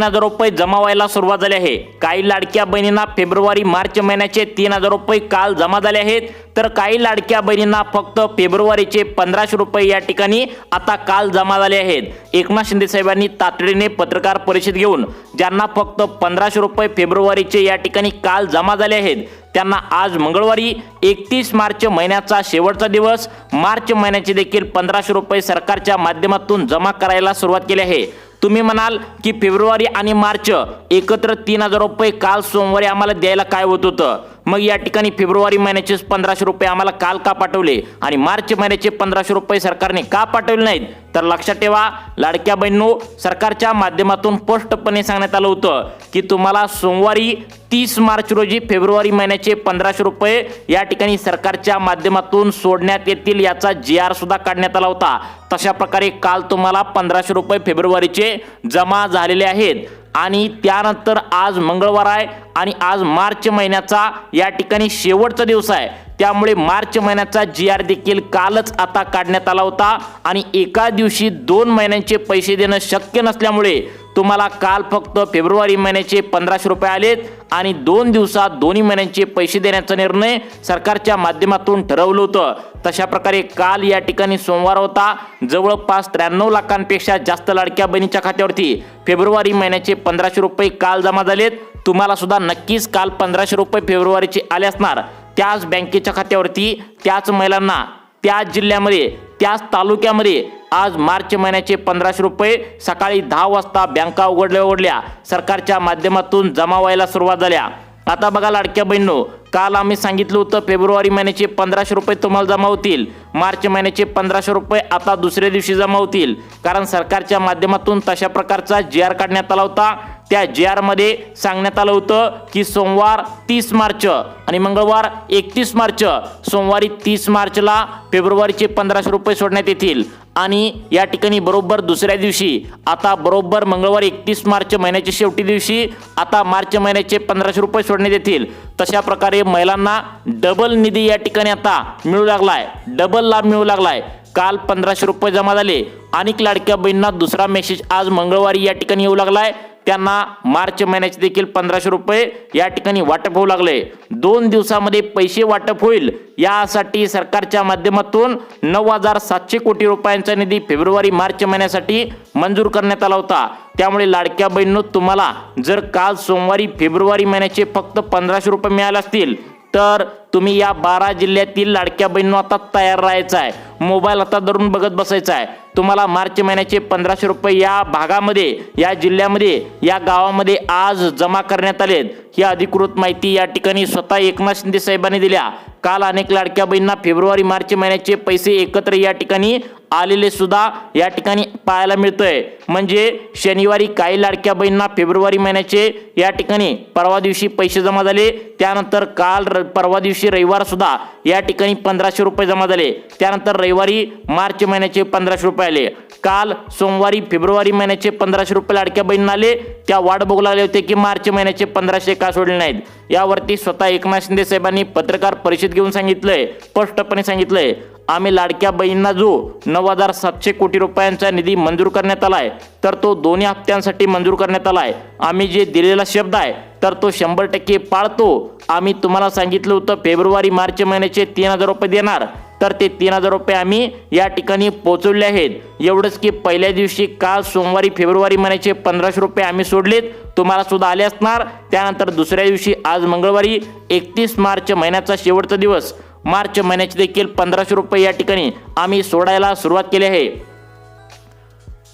3,000 रुपये जमा व्हायला सुरुवात झाली आहे। काही लाडक्या बहिणींना फेब्रुवारी मार्च महिन्याचे 3,000 रुपये काल जमा झाले आहेत, तर काही लाडक्या बहिणींना फक्त फेब्रुवारीचे 1,500 रुपये या ठिकाणी आता काल जमा झाले आहेत। एकनाथ शिंदे साहेबांनी तातडीने पत्रकार परिषद घेऊन ज्यांना फक्त 1,500 रुपये फेब्रुवारीचे या ठिकाणी काल जमा झाले आहेत त्यांना आज मंगळवारी 31 मार्च महिन्याचा शेवटचा दिवस मार्च महिन्याचे देखील 1,500 रुपये सरकारच्या माध्यमातून जमा करायला सुरुवात केली आहे। तुम्ही म्हणाल की फेब्रुवारी आणि मार्च एकत्र 3,000 रुपये काल सोमवारी आम्हाला द्यायला काय होत होतं, मग या ठिकाणी फेब्रुवारी महिन्याचे 1,500 रुपये आम्हाला काल का पाठवले आणि मार्च महिन्याचे 1,500 रुपये सरकारने का पाठवले नाहीत? तर लक्षात ठेवा लाडक्या बहिणींनो, सरकारच्या माध्यमातून स्पष्टपणे सांगण्यात आलं होतं की तुम्हाला सोमवारी 30 मार्च रोजी फेब्रुवारी महिन्याचे 1,500 रुपये या ठिकाणी सरकारच्या माध्यमातून सोडण्यात येतील, याचा GR सुद्धा काढण्यात आला होता। तशा प्रकारे काल तुम्हाला 1,500 रुपये फेब्रुवारीचे जमा झालेले आहेत आणि त्यानंतर आज मंगळवार आहे आणि आज मार्च महिन्याचा या ठिकाणी शेवटचा दिवस आहे, त्यामुळे मार्च महिन्याचा GR देखील कालच आता काढण्यात आला होता आणि एका दिवशी 2 महिन्यांचे पैसे देणं शक्य नसल्यामुळे तुम्हाला काल फक्त फेब्रुवारी महिन्याचे 1,500 रुपये आलेत आणि 2 दिवसात दोन्ही महिन्यांचे पैसे देण्याचा निर्णय सरकारच्या माध्यमातून ठरवलं होतं। तशा प्रकारे काल या ठिकाणी सोमवार होता, जवळपास 93 लाखांपेक्षा जास्त लाडक्या बहिणीच्या खात्यावरती फेब्रुवारी महिन्याचे 1,500 रुपये काल जमा झालेत। तुम्हाला सुद्धा नक्कीच काल 1,500 रुपये फेब्रुवारीचे आले असणार, त्याच बँकेच्या खात्यावरती, त्याच महिलांना, त्याच जिल्ह्यामध्ये, त्याच तालुक्यामध्ये आज मार्च महिन्याचे 1,500 रुपये सकाळी 10 वाजता बँका उघडल्या सरकारच्या माध्यमातून जमा व्हायला सुरुवात झाल्या। आता बघा लाडक्या बहिणींनो, काल आम्ही सांगितलं होतं फेब्रुवारी महिन्याचे 1,500 रुपये तुम्हाला जमा होतील, मार्च महिन्याचे 1,500 रुपये आता दुसऱ्या दिवशी जमा होतील, कारण सरकारच्या माध्यमातून तशा प्रकारचा GR काढण्यात आला होता। त्या GR मध्ये सांगण्यात आलं होतं की सोमवार 30 मार्च आणि मंगळवार 31 मार्च, सोमवारी 30 मार्चला फेब्रुवारीचे 1,500 रुपये सोडण्यात येतील आणि या ठिकाणी बरोबर दुसऱ्या दिवशी आता बरोबर मंगळवार 31 मार्च महिन्याच्या शेवटी दिवशी आता मार्च महिन्याचे 1,500 रुपये सोडण्यात येतील। तशा प्रकारे महिलांना डबल निधी या ठिकाणी आता मिळू लागलाय, डबल लाभ मिळू लागलाय। काल 1,500 रुपये जमा झाले, अनेक लाडक्या बहिणींना दुसरा मेसेज आज मंगळवारी या ठिकाणी येऊ लागलाय, त्यांना मार्च महिन्याचे देखील 1,500 रुपये या ठिकाणी वाटप होऊ लागले। 2 दिवसामध्ये पैसे वाटप होईल यासाठी सरकारच्या माध्यमातून 9,700 कोटी रुपयांचा निधी फेब्रुवारी मार्च महिन्यासाठी मंजूर करण्यात आला होता। त्यामुळे लाडक्या बहिणींनो, तुम्हाला जर काल सोमवारी फेब्रुवारी महिन्याचे फक्त 1,500 रुपये मिळाले असतील तर तुम्ही या 12 जिल्ह्यातील लाडक्या बहिणींनो आता तयार राहायचं आहे, मोबाईल आता धरून बघत बसायचं आहे। तुम्हाला मार्च महिन्याचे 1,500 रुपये या भागामध्ये, या जिल्ह्यामध्ये, या गावामध्ये आज जमा करण्यात आलेत, ही अधिकृत माहिती या ठिकाणी स्वतः एकनाथ शिंदे साहेबांनी दिल्या। काल अनेक लाडक्या बहिणींना फेब्रुवारी मार्च महिन्याचे पैसे एकत्र या ठिकाणी आलेले सुद्धा या ठिकाणी पाहायला मिळतंय। म्हणजे शनिवारी काही लाडक्या बहिणींना फेब्रुवारी महिन्याचे या ठिकाणी परवा दिवशी पैसे जमा झाले, त्यानंतर काल परवा दिवशी रविवार सुद्धा या ठिकाणी 1,500 रुपये जमा झाले, त्यानंतर रविवारी मार्च महिन्याचे 1,500 रुपये आले। काल सोमवारी फेब्रुवारी महिन्याचे 1,500 रुपये लाडक्या बहिणींना आले, त्या वाट बघू लागले होते की मार्च महिन्याचे 1,500 का सोडले नाहीत। यावरती स्वतः एकनाथ शिंदे साहेबांनी पत्रकार परिषद घेऊन सांगितलंय, स्पष्टपणे सांगितलंय, आम्ही लाडक्या बहिणींना जो 9,700 कोटी रुपयांचा निधी मंजूर करण्यात आलाय तर तो दोन्ही हप्त्यांसाठी मंजूर करण्यात आलाय। आम्ही जे दिलेला शब्द आहे तर तो 100% पाळतो। आम्ही तुम्हाला सांगितलं होतं फेब्रुवारी मार्च महिन्याचे 3,000 रुपये देणार, तर ते 3,000 रुपये आम्ही या ठिकाणी पोहोचवले आहेत। एवढंच की पहिल्या दिवशी काल सोमवारी फेब्रुवारी महिन्याचे 1,500 रुपये आम्ही सोडलेत, तुम्हाला सुद्धा आले असणार। त्यानंतर दुसऱ्या दिवशी आज मंगळवारी 31 मार्च महिन्याचा शेवटचा दिवस मार्च महिन्याचे देखील 1,500 रुपये या ठिकाणी आम्ही सोडायला सुरुवात केली आहे।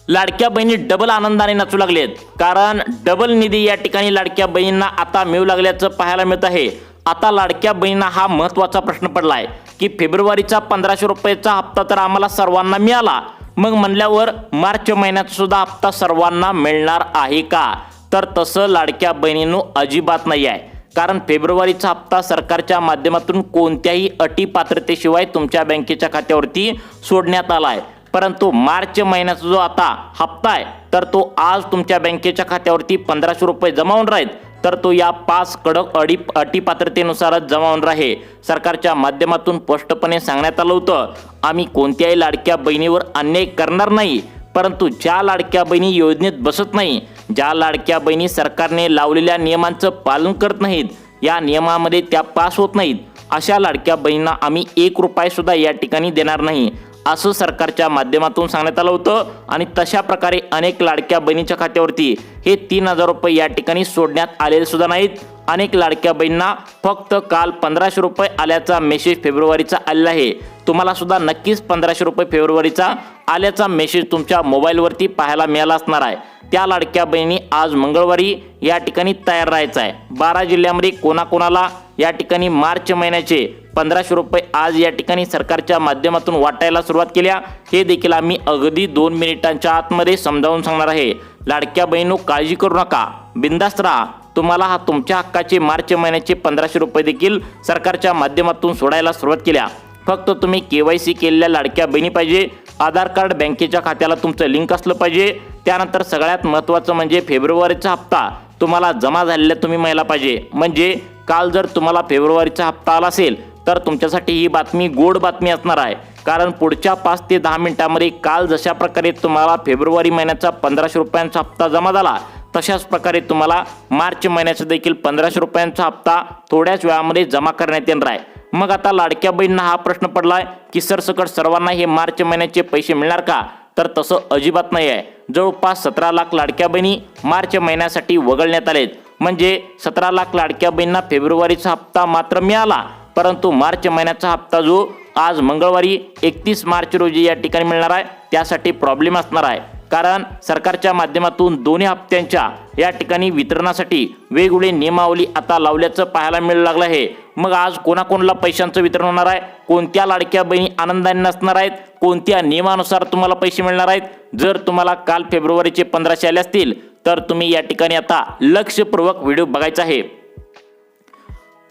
लाडक्या बहिणी डबल आनंदाने नाचू लागलेत, कारण डबल निधी या ठिकाणी लाडक्या बहिणींना आता मिळू लागल्याचं पाहायला मिळत आहे। आता लाडक्या बहिणींना हा महत्त्वाचा प्रश्न पडलाय की फेब्रुवारीचा 1,500 रुपयाचा हप्ता तर आम्हाला सर्वांना मिळाला, मग म्हणल्यावर मार्च महिन्याचा सुद्धा हप्ता सर्वांना मिळणार आहे का? तर तसं लाडक्या बहिणींनो अजिबात नाही आहे, कारण फेब्रुवारीचा हप्ता सरकारच्या माध्यमातून कोणत्याही अटी पात्रतेशिवाय तुमच्या बँकेच्या खात्यावरती सोडण्यात आला आहे। परंतु मार्च महिन्याचा जो आता हप्ता आहे तर तो आज तुमच्या बँकेच्या खात्यावरती 1,500 रुपये जमा होणार आहेत, तर तो या 5 कडक अटी पात्रतेनुसारच जमा होणार आहे। सरकारच्या माध्यमातून स्पष्टपणे सांगण्यात आलं होतं, आम्ही कोणत्याही लाडक्या बहिणीवर अन्याय करणार नाही, परंतु ज्या लाडक्या बहिणी योजनेत बसत नाही ज्या लाडक्या बहिणी सरकारने लावलेल्या नियमांचं पालन करत नाहीत, या नियमामध्ये त्या पास होत नाहीत, अशा लाडक्या बहिणींना आम्ही 1 रुपया सुद्धा या ठिकाणी देणार नाही असं सरकारच्या माध्यमातून सांगण्यात आलं होतं। आणि तशा प्रकारे अनेक लाडक्या बहिणीच्या खात्यावरती हे 3000 रुपये या ठिकाणी सोडण्यात आलेले सुद्धा नाहीत। अनेक लाडक्या बहिणींना फक्त काल 1500 रुपये आल्याचा मेसेज फेब्रुवारीचा आलेला आहे। तुम्हाला सुद्धा नक्कीच 1500 रुपये फेब्रुवारीचा आल्याचा मेसेज तुमच्या मोबाईलवरती पाहायला मिळाला असणार आहे। त्या लाडक्या बहिणी आज मंगळवारी या ठिकाणी तयार राहायचं आहे। 12 जिल्ह्यामध्ये कोणाकोणाला या ठिकाणी मार्च महिन्याचे 1500 रुपये आज या ठिकाणी सरकारच्या माध्यमातून वाटायला सुरुवात केल्या, हे देखील आम्ही अगदी 2 मिनिटांच्या आतमध्ये समजावून सांगणार आहे। लाडक्या बहिणींनो, काळजी करू नका, बिंदास्त राहा। तुम्हाला तुमच्या हक्काचे मार्च महिन्याचे 1500 रुपये देखील सरकारच्या माध्यमातून सोडायला सुरुवात केल्या। फक्त तुम्ही KYC केलेल्या लाडक्या बहिणी पाहिजे, आधार कार्ड बँकेच्या खात्याला तुमचं लिंक असलं पाहिजे, त्यानंतर सगळ्यात महत्त्वाचं म्हणजे फेब्रुवारीचा हप्ता तुम्हाला जमा झालेला तुम्ही महिला पाहिजे। म्हणजे काल जर तुम्हाला फेब्रुवारीचा हप्ता आला असेल तर तुमच्यासाठी ही बातमी गोड बातमी असणार आहे, कारण पुढच्या 5 ते 10 मिनिटांमध्ये काल जशा प्रकारे तुम्हाला फेब्रुवारी महिन्याचा 1500 रुपयांचा हप्ता जमा झाला, तशाच प्रकारे तुम्हाला मार्च महिन्याचा देखील 1500 रुपयांचा हप्ता थोड्याच वेळामध्ये जमा करण्यात येणार आहे। मग आता लाडक्या बहिणींना हा प्रश्न पडलाय की सरसकट सर्वांना हे मार्च महिन्याचे पैसे मिळणार का? तर तसं अजिबात नाही आहे। जवळपास 17 लाख लाडक्या बहिणी मार्च महिन्यासाठी वगळण्यात आलेत। म्हणजे 17 लाख लाडक्या बहिणींना फेब्रुवारीचा हप्ता मात्र मिळाला, परंतु मार्च महिन्याचा हप्ता जो आज मंगळवारी 31 मार्च रोजी या ठिकाणी मिळणार आहे, त्यासाठी प्रॉब्लेम असणार आहे। कारण सरकारच्या माध्यमातून दोन्ही हप्त्यांच्या या ठिकाणी वितरणासाठी वेगवेगळी नियमावली आता लावल्याचं पाहायला मिळू लागलं आहे। मग आज कोणाकोणाला पैशांचं वितरण होणार आहे, कोणत्या लाडक्या बहिणी आनंदाने नसणार आहेत, कोणत्या नियमानुसार तुम्हाला पैसे मिळणार आहेत? जर तुम्हाला काल फेब्रुवारीचे 1500 आले असतील तर तुम्ही या ठिकाणी आता लक्षपूर्वक व्हिडिओ बघायचा आहे।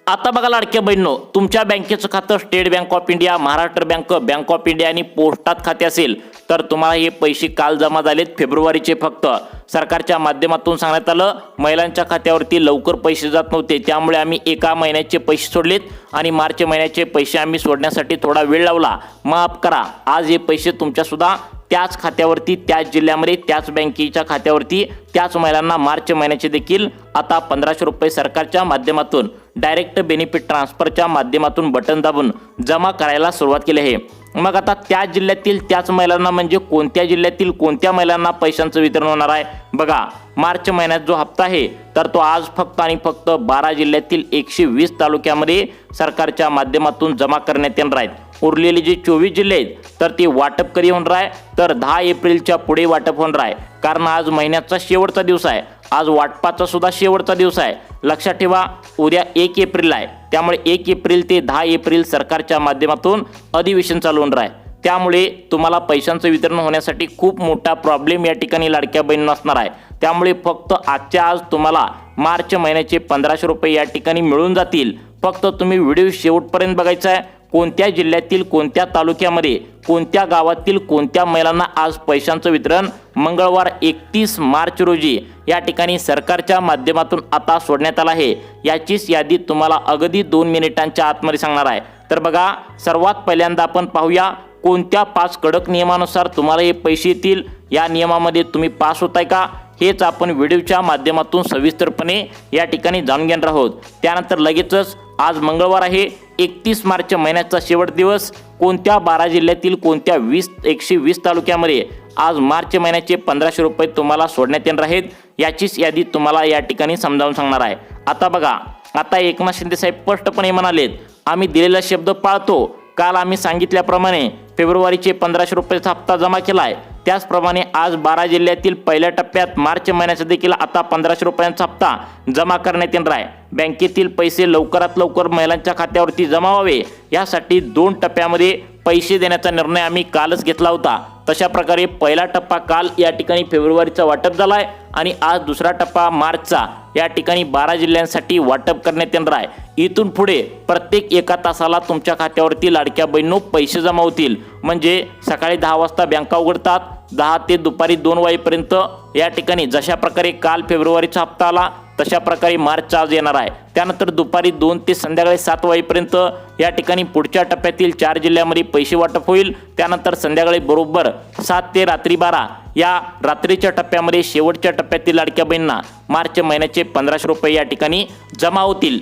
आता बघा लाडक्या बहिणींनो, तुमच्या बँकेचं खातं state bank of India, Maharashtra bank, bank of India आणि पोस्टात खाते असेल तर तुम्हाला हे पैसे काल जमा झालेत फेब्रुवारीचे। फक्त सरकारच्या माध्यमातून सांगण्यात आलं महिलांच्या खात्यावरती लवकर पैसे जात नव्हते, त्यामुळे आम्ही एका महिन्याचे पैसे सोडलेत आणि मार्च महिन्याचे पैसे आम्ही सोडण्यासाठी थोडा वेळ लावला, माफ करा। आज हे पैसे तुमच्या सुद्धा त्याच खात्यावरती, त्याच जिल्ह्यामध्ये, त्याच बँकेच्या खात्यावरती त्याच महिलांना मार्च महिन्याचे देखील आता 1500 रुपये सरकारच्या माध्यमातून डायरेक्ट बेनिफिट ट्रान्सफरच्या माध्यमातून बटन दाबून जमा करायला सुरुवात केली आहे। मग आता त्याच जिल्ह्यातील त्याच महिलांना म्हणजे कोणत्या जिल्ह्यातील कोणत्या महिलांना पैशांचं वितरण होणार आहे? बघा, मार्च महिन्यात जो हप्ता आहे तर तो आज फक्त आणि फक्त 12 जिल्ह्यातील 120 तालुक्यामध्ये सरकारच्या माध्यमातून जमा करण्यात येणार आहेत। उरलेले जे 24 जिल्हे आहेत तर ते वाटप कधी होणार आहे? तर 10 एप्रिलच्या पुढे वाटप होणार आहे, कारण आज महिन्याचा शेवटचा दिवस आहे, आज वाटपाचा सुद्धा शेवटचा दिवस आहे। लक्षात ठेवा, उद्या 1 एप्रिल आहे, त्यामुळे 1 एप्रिल ते 10 एप्रिल सरकारच्या माध्यमातून अधिवेशन चालू होणार आहे। त्यामुळे तुम्हाला पैशांचं वितरण होण्यासाठी खूप मोठा प्रॉब्लेम या ठिकाणी लाडक्या बहिणींना असणार आहे। त्यामुळे फक्त आजच्या आज तुम्हाला मार्च महिन्याचे 1500 रुपये या ठिकाणी मिळून जातील। फक्त तुम्ही व्हिडिओ शेवटपर्यंत बघायचा आहे। कोणत्या जिल्ह्यातील कोणत्या तालुक्यामध्ये कोणत्या गावातील कोणत्या महिलांना आज पैशांचं वितरण मंगळवार 31 मार्च रोजी या ठिकाणी सरकारच्या माध्यमातून आता सोडण्यात आलं आहे, याचीच यादी तुम्हाला अगदी 2 मिनिटांच्या आतमध्ये सांगणार आहे। तर बघा, सर्वात पहिल्यांदा आपण पाहूया कोणत्या 5 कडक नियमानुसार तुम्हाला हे पैसे येतील, या नियमामध्ये तुम्ही पास होताय का, हेच आपण व्हिडिओच्या माध्यमातून सविस्तरपणे या ठिकाणी जाणून घेणार आहोत। त्यानंतर लगेचच आज मंगळवार आहे, 31 मार्च महिन्याचा शेवट दिवस, कोणत्या 12 जिल्ह्यातील कोणत्या 120 तालुक्यामध्ये आज मार्च महिन्याचे 1500 रुपये तुम्हाला सोडण्यात येणार आहेत, याचीच यादी तुम्हाला या ठिकाणी समजावून सांगणार आहे। आता बघा, आता एकनाथ शिंदे साहेब स्पष्टपणे म्हणालेत, आम्ही दिलेला शब्द पाळतो। काल आम्ही सांगितल्याप्रमाणे फेब्रुवारीचे 1500 रुपयाचा हप्ता जमा केला आहे, त्याचप्रमाणे आज 12 जिल्ह्यातील पहिल्या टप्प्यात मार्च महिन्याचा देखील आता 1500 रुपयांचा हप्ता जमा करण्यात येणार आहे। बँकेतील पैसे लवकरात लवकर महिलांच्या खात्यावरती जमा व्हावे यासाठी 2 टप्प्यामध्ये पैसे देण्याचा निर्णय आम्ही कालच घेतला होता। तशा प्रकारे पहिला टप्पा काल या ठिकाणी फेब्रुवारीचा वाटप झाला आहे आणि आज दुसरा टप्पा मार्चचा या ठिकाणी 12 जिल्ह्यांसाठी वाटप करण्यात येणार आहे। इथून पुढे प्रत्येक 1 तासाला तुमच्या खात्यावरती लाडक्या बहिणींनो पैसे जमा होतील। म्हणजे सकाळी 10 वाजता बँका उघडतात, 10 ते दुपारी 2 वाजेपर्यंत या ठिकाणी जशा प्रकारे काल फेब्रुवारीचा हप्ता आला तशा प्रकारे मार्चचा आज येणार आहे। त्यानंतर दुपारी 2 ते संध्याकाळी 7 वाजेपर्यंत या ठिकाणी पुढच्या टप्प्यातील 4 जिल्ह्यांमध्ये पैसे वाटप होईल। त्यानंतर संध्याकाळी बरोबर 7 ते रात्री 12 या रात्रीच्या टप्प्यामध्ये शेवटच्या टप्प्यातील लाडक्या बहिणींना मार्च महिन्याचे 1500 रुपये या ठिकाणी जमा होतील।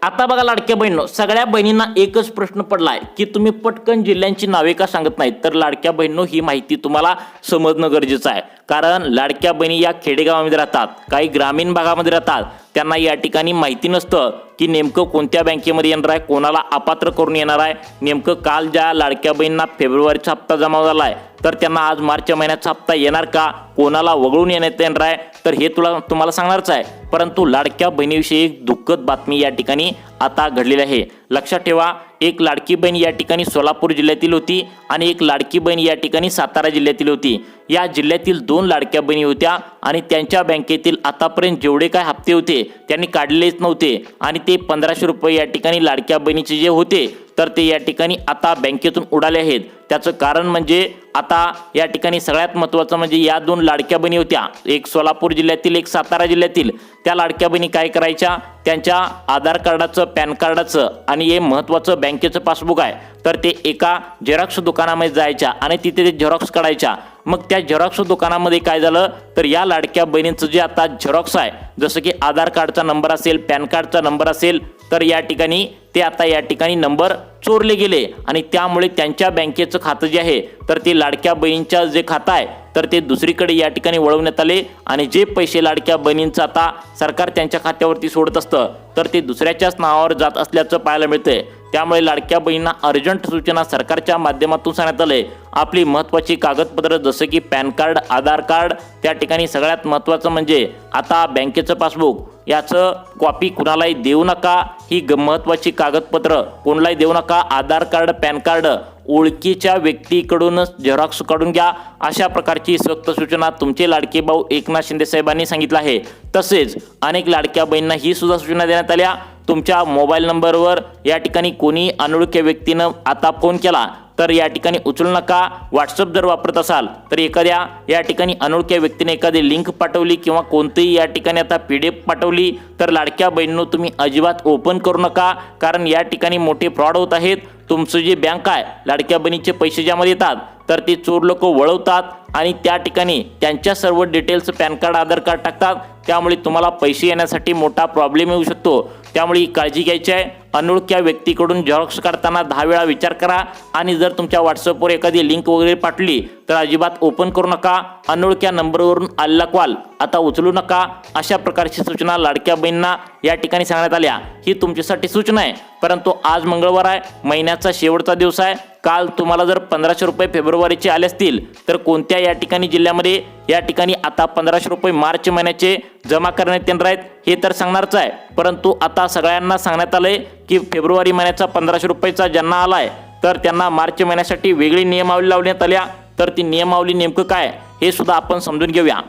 आता बघा लाडक्या बहिणींनो, सगळ्या बहिणींना एकच प्रश्न पडलाय की तुम्ही पटकन जिल्ह्यांची नावे का सांगत नाहीत। तर लाडक्या बहिणींनो, ही माहिती तुम्हाला समजणं गरजेचं आहे, कारण लाडक्या बहिणी या खेडेगावामध्ये राहतात, काही ग्रामीण भागामध्ये राहतात, त्यांना या ठिकाणी माहिती नसतं की नेमकं कोणत्या बँकेमध्ये येणार आहे, कोणाला अपात्र करून येणार आहे। नेमकं काल ज्या लाडक्या बहिणींना फेब्रुवारीचा हप्ता जमा झाला आहे तर त्यांना आज मार्च महिन्याचा हप्ता येणार का, कोणाला वगळून येण्यात येणार आहे, तर हे तुम्हाला सांगणारच आहे। परंतु लाडक्या बहिणीविषयी एक दुःखद बातमी या ठिकाणी आता घडलेली आहे। लक्षात ठेवा, एक लाडकी बहीण या ठिकाणी सोलापूर जिल्ह्यातील होती आणि एक लाडकी बहीण या ठिकाणी सातारा जिल्ह्यातील होती। या जिल्ह्यातील 2 लाडक्या बहिणी होत्या आणि त्यांच्या बँकेतील आतापर्यंत जेवढे काय हप्ते होते त्यांनी काढलेच नव्हते आणि ते 1500 रुपये या ठिकाणी लाडक्या बहिणीचे जे होते तर ते या ठिकाणी आता बँकेतून उडाले आहेत। त्याचं कारण म्हणजे आता या ठिकाणी सगळ्यात महत्त्वाचं म्हणजे या 2 लाडक्या बहिणी होत्या, एक सोलापूर जिल्ह्यातील एक सातारा जिल्ह्यातील। त्या लाडक्या बहिणी काय करायच्या, त्यांच्या आधार कार्डाचं, पॅन कार्डाचं आणि हे महत्त्वाचं बँकेचं पासबुक आहे तर ते एका झेरॉक्स दुकानामध्ये जायच्या आणि तिथे ते झेरॉक्स काढायच्या। मग त्या झेरॉक्स दुकानामध्ये काय झालं तर या लाडक्या बहिणींचं जे आता झेरॉक्स आहे, जसं की आधार कार्डचा नंबर असेल, पॅन कार्डचा नंबर असेल, तर या ठिकाणी ते आता या ठिकाणी नंबर चोरले गेले आणि त्यामुळे त्यांच्या बँकेचं खातं जे आहे तर ते लाडक्या बहिणींच्या जे खातं आहे तर ते दुसरीकडे या ठिकाणी वळवण्यात आले आणि जे पैसे लाडक्या बहिणींचं आता सरकार त्यांच्या खात्यावरती सोडत असतं तर ते दुसऱ्याच्याच नावावर जात असल्याचं पाहायला मिळतंय। त्यामुळे लाडक्या बहिणींना अर्जंट सूचना सरकारच्या माध्यमातून सांगण्यात आले, आपली महत्त्वाची कागदपत्र जसं की पॅन कार्ड, आधार कार्ड, त्या ठिकाणी सगळ्यात महत्त्वाचं म्हणजे आता बँकेचं पासबुक याचं कॉपी कुणालाही देऊ नका। ही महत्त्वाची कागदपत्र कोणालाही देऊ नका। आधार कार्ड, पॅन कार्ड ओळखीच्या व्यक्तीकडूनच झेरॉक्स काढून घ्या, अशा प्रकारची सक्त सूचना तुमचे लाडके भाऊ एकनाथ शिंदे साहेबांनी सांगितलं आहे। तसेच अनेक लाडक्या बहिणींना ही सुद्धा सूचना देण्यात आल्या, तुमच्या मोबाईल नंबरवर या ठिकाणी कोणी अनोळखी व्यक्तीनं आता फोन केला तर या ठिकाणी उचलू नका। व्हॉट्सअप जर वापरत असाल तर एखाद्या या ठिकाणी अनोळख्या व्यक्तीने एखादी लिंक पाठवली किंवा कोणतीही या ठिकाणी आता PDF पाठवली तर लाडक्या बहिणींनो तुम्ही अजिबात ओपन करू नका, कारण या ठिकाणी मोठे फ्रॉड होत आहेत। तुमचं जे बँक आहे, लाडक्या बहिणीचे पैसे ज्यामध्ये येतात तर ते चोर लोक वळवतात आणि त्या ठिकाणी त्यांच्या सर्व डिटेल्स, पॅन कार्ड, आधार कार्ड टाकतात, त्यामुळे तुम्हाला पैसे येण्यासाठी मोठा प्रॉब्लेम येऊ शकतो। त्यामुळे काळजी घ्यायची आहे। अनोळख्या व्यक्तीकडून झेरॉक्स काढताना 10 वेळा विचार करा आणि जर तुमच्या व्हॉट्सअपवर एखादी लिंक वगैरे पाठवली तर अजिबात ओपन करू नका। अनोळख्या नंबरवरून आलेला कॉल आता उचलू नका, अशा प्रकारची सूचना लाडक्या बहिणींना या ठिकाणी सांगण्यात आल्या। ही तुमच्यासाठी सूचना आहे, परंतु आज मंगळवार आहे, महिन्याचा शेवटचा दिवस आहे। काल तुम्हाला जर 1500 रुपये फेब्रुवारीचे आले असतील तर कोणत्या या ठिकाणी जिल्ह्यामध्ये या ठिकाणी आता 1500 रुपये मार्च महिन्याचे जमा करण्यात येणार आहेत हे तर सांगणारच आहे। परंतु आता सगळ्यांना सांगण्यात आलंय की फेब्रुवारी महिन्याचा 1500 रुपयाचा ज्यांना आलाय तर त्यांना मार्च महिन्यासाठी वेगळी नियमावली लावण्यात आल्या। तर ती नियमावली नेमकं काय हे सुद्धा आपण समजून घेऊया।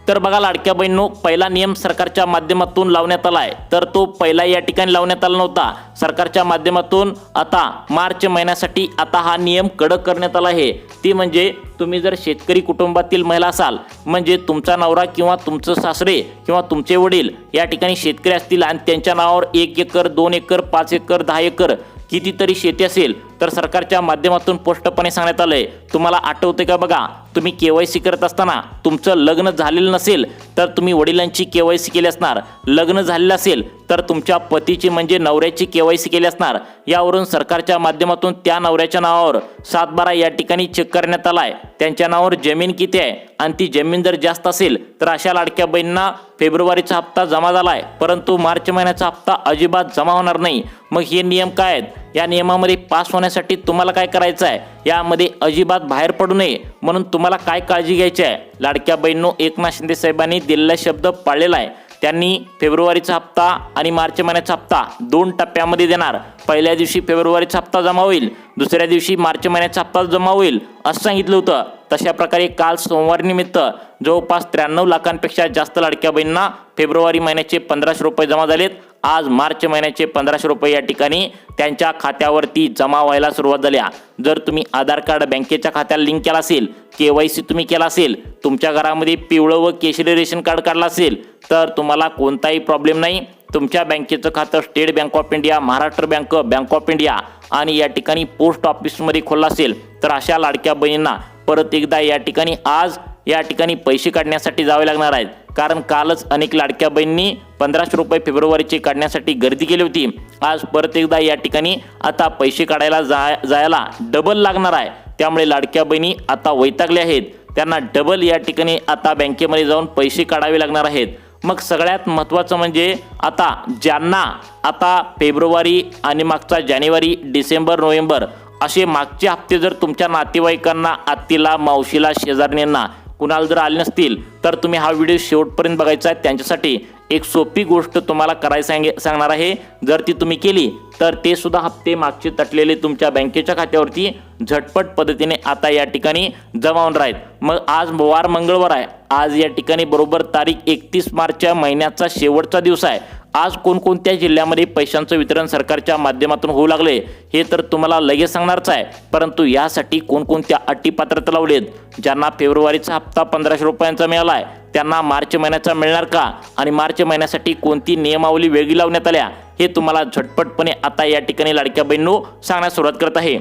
तर बघा लाडक्या बहिणींनो, पहिला नियम सरकारच्या माध्यमातून लावण्यात आलाय तर तो पहिला या ठिकाणी लावण्यात आला नव्हता। सरकारच्या माध्यमातून आता मार्च महिन्यासाठी आता हा नियम कडक करण्यात आला आहे। ती म्हणजे तुम्ही जर शेतकरी कुटुंबातील महिला असाल, म्हणजे तुमचा नवरा किंवा तुमचे सासरे किंवा तुमचे वडील या ठिकाणी शेतकरी असतील आणि त्यांच्या नावावर 1 एकर, 2 एकर, 5 एकर, 10 एकर कितीतरी शेती असेल तर सरकारच्या माध्यमातून स्पष्टपणे सांगण्यात आलंय। तुम्हाला आठवते का बघा, तुम्ही KYC करत असताना तुमचं लग्न झालेलं नसेल तर तुम्ही वडिलांची KYC केली असणार, लग्न झालेलं असेल तर तुमच्या पतीची म्हणजे नवऱ्याची KYC केली असणार। यावरून सरकारच्या माध्यमातून त्या नवऱ्याच्या नावावर 7/12 या ठिकाणी चेक करण्यात आलाय, त्यांच्या नावावर जमीन किती आहे आणि ती जमीन जर जास्त असेल तर अशा लाडक्या बहिणींना फेब्रुवारीचा हप्ता जमा झालाय, परंतु मार्च महिन्याचा हप्ता अजिबात जमा होणार नाही। मग हे नियम काय आहेत, या नियमामध्ये पास होण्यासाठी तुम्हाला काय करायचं आहे, यामध्ये अजिबात बाहेर पडू नये म्हणून तुम्हाला काय काळजी घ्यायची आहे। लाडक्या बहिणींनो, एकनाथ शिंदे साहेबांनी दिलेला शब्द पाळलेला आहे। त्यांनी फेब्रुवारीचा हप्ता आणि मार्च महिन्याचा हप्ता 2 टप्प्यामध्ये देणार। पहिल्या दिवशी फेब्रुवारीचा हप्ता जमा होईल, दुसऱ्या दिवशी मार्च महिन्याचा हप्ता जमा होईल असं सांगितलं होतं। तशा प्रकारे काल सोमवार निमित्त जवळपास 93 लाखांपेक्षा जास्त लाडक्या बहिणींना फेब्रुवारी महिन्याचे 1500 रुपये जमा झालेत आज मार्च महिन्याचे 1500 रुपये या ठिकाणी त्यांच्या खात्यावरती जमा व्हायला सुरुवात झाल्या। जर तुम्ही आधार कार्ड बँकेच्या खात्याला लिंक केला असेल, KYC तुम्ही केला असेल, तुमच्या घरामध्ये पिवळं व केशरी रेशन कार्ड काढला असेल तर तुम्हाला कोणताही प्रॉब्लेम नाही। तुमच्या बँकेचं खातं state bank of India, Maharashtra bank, bank of India आणि या ठिकाणी पोस्ट ऑफिसमध्ये खोललं असेल तर अशा लाडक्या बहिणींना परत एकदा या ठिकाणी आज या ठिकाणी पैसे काढण्यासाठी जावे लागणार आहेत। कारण कालच अनेक लाडक्या बहिणींनी 1500 रुपये फेब्रुवारीचे काढण्यासाठी गर्दी केली होती। आज परत एकदा या ठिकाणी आता पैसे काढायला जायला डबल लागणार आहे। त्यामुळे लाडक्या बहिणी आता वैतागल्या आहेत, त्यांना डबल या ठिकाणी आता बँकेमध्ये जाऊन पैसे काढावे लागणार आहेत। मग सगळ्यात महत्त्वाचं म्हणजे आता ज्यांना आता फेब्रुवारी आणि मागचा जानेवारी, डिसेंबर, नोव्हेंबर असे मागचे हप्ते जर तुमच्या नातेवाईकांना, आत्तीला, मावशीला, शेजारणींना कुणाला जर आले नसतील तर तुम्ही हा व्हिडिओ शेवटपर्यंत बघायचा आहे। त्यांच्यासाठी एक सोपी गोष्ट तुम्हाला करायला सांगणार आहे। जर ती तुम्ही केली तर ते सुद्धा हप्ते मागचे तटलेले तुमच्या बँकेच्या खात्यावरती झटपट पद्धतीने आता या ठिकाणी जमा होणार आहेत। मग आज वार मंगळवार आहे, आज या ठिकाणी बरोबर तारीख 31 मार्च महिन्याचा शेवटचा दिवस आहे। आज कोणकोणत्या जिल्ह्यामध्ये पैशांचं वितरण सरकारच्या माध्यमातून होऊ लागले हे तर तुम्हाला लगेच सांगणारच आहे। परंतु यासाठी कोणकोणत्या अटी पात्रता लावलेत, ज्यांना फेब्रुवारीचा हप्ता 1500 रुपयांचा मिळाला आहे त्यांना मार्च महिन्याचा मिळणार का, आणि मार्च महिन्यासाठी कोणती नियमावली वेगळी लावण्यात आल्या हे तुम्हाला झटपटपणे आता या ठिकाणी लाडक्या बहिणींनो सांगण्यास सुरुवात करत आहे।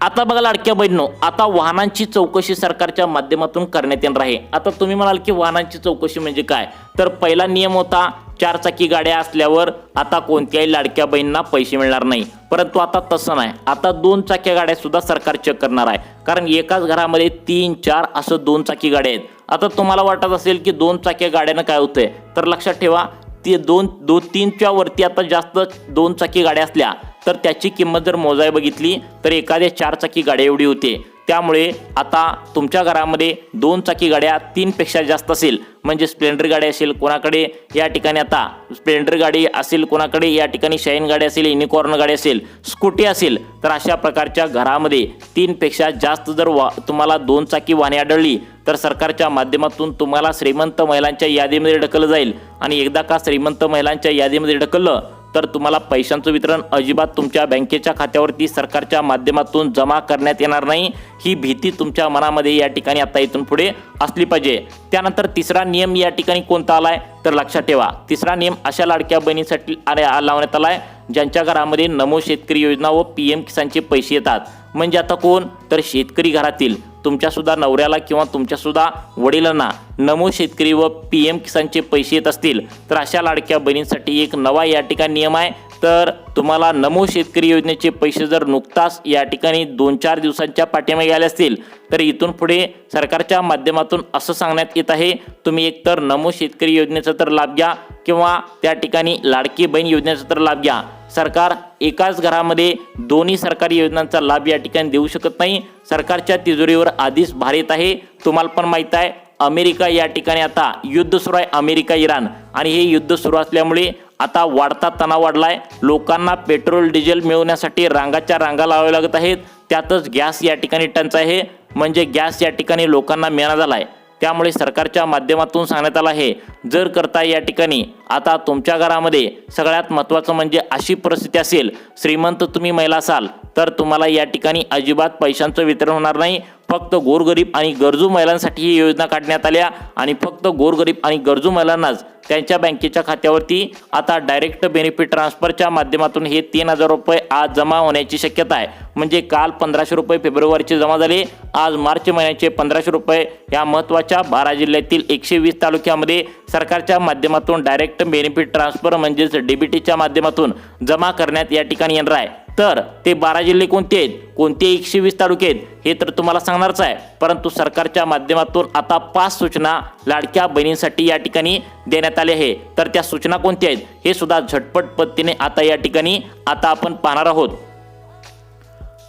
आता बघा लाडक्या बहिणींनो, आता वाहनांची चौकशी सरकारच्या माध्यमातून करण्यात येणार आहे। आता तुम्ही म्हणाल की वाहनांची चौकशी म्हणजे काय, तर पहिला नियम होता 4 चाकी गाड्या असल्यावर आता कोणत्याही लाडक्या बहिणींना पैसे मिळणार नाही। परंतु आता तसं नाही, आता 2 चाकी गाड्या सुद्धा सरकार चेक करणार आहे। कारण एकाच घरामध्ये 3, 4 असं 2 चाकी गाड्या आहेत। आता तुम्हाला वाटत असेल की 2 चाकी गाड्यानं काय होतंय, तर लक्षात ठेवा ते 3च्या वरती आता जास्त 2 चाकी गाड्या असल्या तर त्याची किंमत जर मोजाय बघितली तर एखाद्या 4 चाकी गाड्या एवढी होते। त्यामुळे आता तुमच्या घरामध्ये 2 चाकी गाड्या 3 पेक्षा जास्त असेल, म्हणजे स्प्लेंडर गाडी असेल कोणाकडे या ठिकाणी, आता स्प्लेंडर गाडी असेल कोणाकडे या ठिकाणी, शाईन गाडी असेल, युनिकॉर्न गाडी असेल, स्कूटी असेल, तर अशा प्रकारच्या घरामध्ये 3 पेक्षा जास्त जर तुम्हाला 2 चाकी वाहने आढळली तर सरकारच्या माध्यमातून तुम्हाला श्रीमंत महिलांच्या यादीमध्ये ढकललं जाईल। आणि एकदा का श्रीमंत महिलांच्या यादीमध्ये ढकललं तर तुम्हाला पैशांचं वितरण अजिबात तुमच्या बँकेच्या खात्यावरती सरकारच्या माध्यमातून जमा करण्यात येणार नाही। ही भीती तुमच्या मनामध्ये या ठिकाणी आता इथून पुढे असली पाहिजे। त्यानंतर तिसरा नियम या ठिकाणी कोणता आलाय तर लक्षात ठेवा, तिसरा नियम अशा लाडक्या बहिणींसाठी लावण्यात आलाय ज्यांच्या घरामध्ये नमो शेतकरी योजना व PM किसानचे पैसे येतात। म्हणजे आता कोण, तर शेतकरी घरातील तुमच्या सुद्धा नवऱ्याला किंवा तुमच्या सुद्धा वडिलांना नमो शेतकरी व PM किसानचे पैसे येत असतील तर अशा लाडक्या बहिणींसाठी एक नवा या ठिकाणी नियम आहे। तर तुम्हाला नमो शेतकरी योजनेचे पैसे जर नुकताच या ठिकाणी 2-4 दिवसांच्या पाठीमागे आले असतील तर इथून पुढे सरकारच्या माध्यमातून असं सांगण्यात येत आहे, तुम्ही एकतर नमो शेतकरी योजनेचा तर लाभ घ्या किंवा त्या ठिकाणी लाडकी बहीण योजनेचा तर लाभ घ्या। सरकार एकाच घरामध्ये दोन्ही सरकारी योजनांचा लाभ या ठिकाणी देऊ शकत नाही। सरकारच्या तिजोरीवर आधीच भार येत आहे। तुम्हाला पण माहित आहे अमेरिका या ठिकाणी आता युद्ध सुरू आहे, अमेरिका इराण, आणि हे युद्ध सुरू असल्यामुळे आता वाढता तणाव वाढलाय। लोकांना पेट्रोल डिझेल मिळवण्यासाठी रांगाच्या रांगा लावाव्या लागत आहेत। त्यातच गॅस या ठिकाणी टंचाई आहे, म्हणजे गॅस या ठिकाणी लोकांना मिळाना झालाय। त्यामुळे सरकारच्या माध्यमातून सांगण्यात आलं आहे, जर करता या ठिकाणी आता तुमच्या घरामध्ये सगळ्यात महत्त्वाचं म्हणजे अशी परिस्थिती असेल, श्रीमंत तुम्ही महिला असाल तर तुम्हाला या ठिकाणी अजिबात पैशांचं वितरण होणार नाही। फक्त गोरगरीब आणि गरजू महिलांसाठी ही योजना काढण्यात आल्या आणि फक्त गोरगरीब आणि गरजू महिलांनाच त्यांच्या बँकेच्या खात्यावरती आता डायरेक्ट बेनिफिट ट्रान्सफरच्या माध्यमातून हे 3000 रुपये आज जमा होण्याची शक्यता आहे। म्हणजे काल 1500 रुपये फेब्रुवारीचे जमा झाले, आज मार्च महिन्याचे 1500 रुपये या महत्त्वाच्या 12 जिल्ह्यातील 120 तालुक्यामध्ये सरकारच्या माध्यमातून डायरेक्ट बेनिफिट ट्रान्सफर म्हणजेच DBTच्या माध्यमातून जमा करण्यात या ठिकाणी येणार आहे। तर ते 12 जिल्हे कोणते आहेत, कोणते 120 तालुके आहेत हे तर तुम्हाला सांगणारच आहे। परंतु सरकारच्या माध्यमातून आता 5 सूचना लाडक्या बहिणींसाठी या ठिकाणी देण्यात आल्या आहे। तर त्या सूचना कोणत्या आहेत हे सुद्धा झटपट पद्धतीने आता या ठिकाणी आता आपण पाहणार आहोत।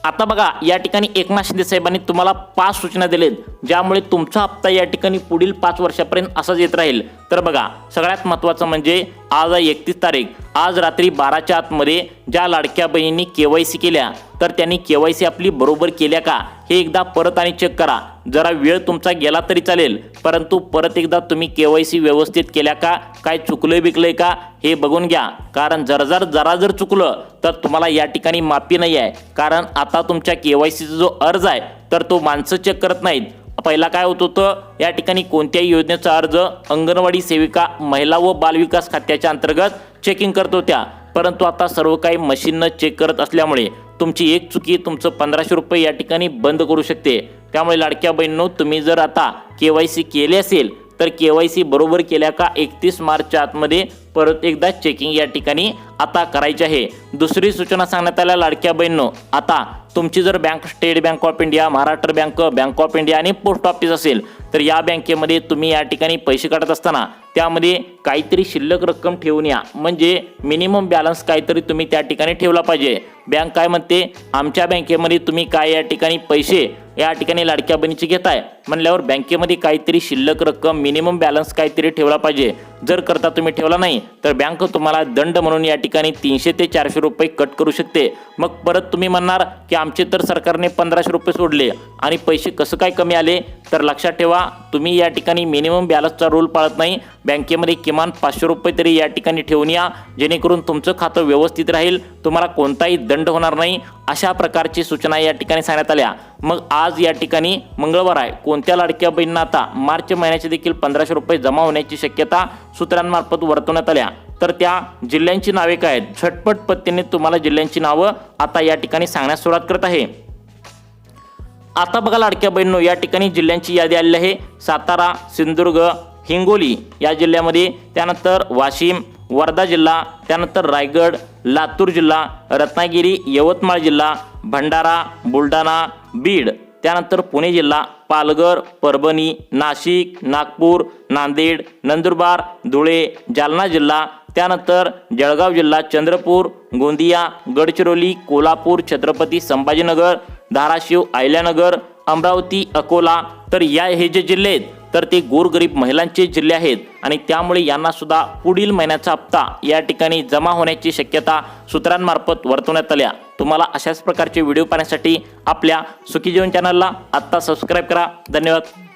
आता बघा या ठिकाणी एकनाथ शिंदे साहेबांनी तुम्हाला 5 सूचना दिलेत ज्यामुळे तुमचा हप्ता या ठिकाणी पुढील 5 वर्षापर्यंत असाच येत राहील। तर बघा सगळ्यात महत्त्वाचं म्हणजे आज 31 तारीख, आज रात्री 12च्या आतमध्ये ज्या लाडक्या बहिणींनी KYC केल्या तर त्यांनी KYC आपली बरोबर केल्या का हे एकदा परत आणि चेक करा. जरा वेळ तुमचा गेला तरी चालेल, परंतु परत एकदा तुम्ही KYC व्यवस्थित केल्या का, काय चुकलंय बिकलंय का हे बघून घ्या. कारण जरा जर चुकलं तर तुम्हाला या ठिकाणी माफी नाही आहे. कारण आता तुमच्या KYCचा जो अर्ज आहे तर तो माणसं चेक करत नाहीत. पहिला काय होत होतं, या ठिकाणी कोणत्याही योजनेचा अर्ज अंगणवाडी सेविका महिला व बालविकास खात्याच्या अंतर्गत चेकिंग करत होत्या, परंतु आता सर्व काही मशीननं चेक करत असल्यामुळे तुमची एक चुकी तुमचं 1500 रुपये या ठिकाणी बंद करू शकते. त्यामुळे लाडक्या बहिणींनो, तुम्ही जर आता KYC केले असेल तर KYC बरोबर केल्या का 31 मार्चच्या आतमध्ये परत एकदा चेकिंग या ठिकाणी आता करायचे आहे. दुसरी सूचना सांगण्यात आल्या लाडक्या बहिणींनो, आता तुमची जर bank state bank of India, Maharashtra bank, bank of India आणि पोस्ट ऑफिस असेल तर या बँकेमध्ये तुम्ही या ठिकाणी पैसे काढत असताना त्यामध्ये काहीतरी शिल्लक रक्कम ठेवून या. म्हणजे मिनिमम बॅलन्स काहीतरी तुम्ही त्या ठिकाणी ठेवला पाहिजे. बँक काय म्हणते, आमच्या बँकेमध्ये तुम्ही काय या ठिकाणी पैसे या ठिकाणी लाडक्या बहिणीचे घेताय म्हणल्यावर बँकेमध्ये काहीतरी शिल्लक रक्कम मिनिमम बॅलन्स काहीतरी ठेवला पाहिजे. जर करता तुम्ही ठेवला नाही तर बँक तुम्हाला दंड म्हणून या ठिकाणी 300 ते 400 रुपये कट करू शकते. मग परत तुम्ही म्हणणार की आमचे तर सरकारने 1500 रुपये सोडले आणि पैसे कसं काय कमी आले, तर लक्षात ठेवा, तुम्ही या ठिकाणी मिनिमम बॅलन्सचा रूल पाळत नाही. बँकेमध्ये किमान 500 रुपये तरी या ठिकाणी ठेवून या, जेणेकरून तुमचं खातं व्यवस्थित राहील, तुम्हाला कोणताही दंड होणार नाही. अशा प्रकारची सूचना या ठिकाणी सांगण्यात आल्या. मग आज या ठिकाणी मंगळवार आहे, कोणत्या लाडक्या बहिणींना आता मार्च महिन्याचे देखील 1500 रुपये जमा होण्याची शक्यता सूत्रांमार्फत वर्तवण्यात आल्या, तर त्या जिल्ह्यांची नावे काय आहेत, झटपट पद्धतीने तुम्हाला जिल्ह्यांची नावं आता या ठिकाणी सांगण्यास सुरुवात करत आहे. आता बघा लाडक्या बहिणींनो, या ठिकाणी जिल्ह्यांची यादी आलेली आहे. सातारा, सिंधुदुर्ग, हिंगोली या जिल्ह्यामध्ये, त्यानंतर वाशिम, वर्धा जिल्हा, त्यानंतर रायगड, लातूर जिल्हा, रत्नागिरी, यवतमाळ जिल्हा, भंडारा, बुलढाणा, बीड, त्यानंतर पुणे जिल्हा, पालघर, परभणी, नाशिक, नागपूर, नांदेड, नंदुरबार, धुळे, जालना जिल्हा, त्यानंतर जळगाव जिल्हा, चंद्रपूर, गोंदिया, गडचिरोली, कोल्हापूर, छत्रपती संभाजीनगर, धाराशिव, अहिल्यानगर, अमरावती, अकोला, तर हे जे जिल्हे आहेत तर ते गोरगरीब महिलांचे जिल्हे आहेत आणि त्यामुळे यांना सुद्धा पुढील महिन्याचा हप्ता या ठिकाणी जमा होण्याची शक्यता सूत्रांमार्फत वर्तवण्यात आल्या. तुम्हाला अशाच प्रकारचे व्हिडिओ पाहण्यासाठी आपल्या सुखी जीवन चॅनलला आत्ता सबस्क्राईब करा. धन्यवाद.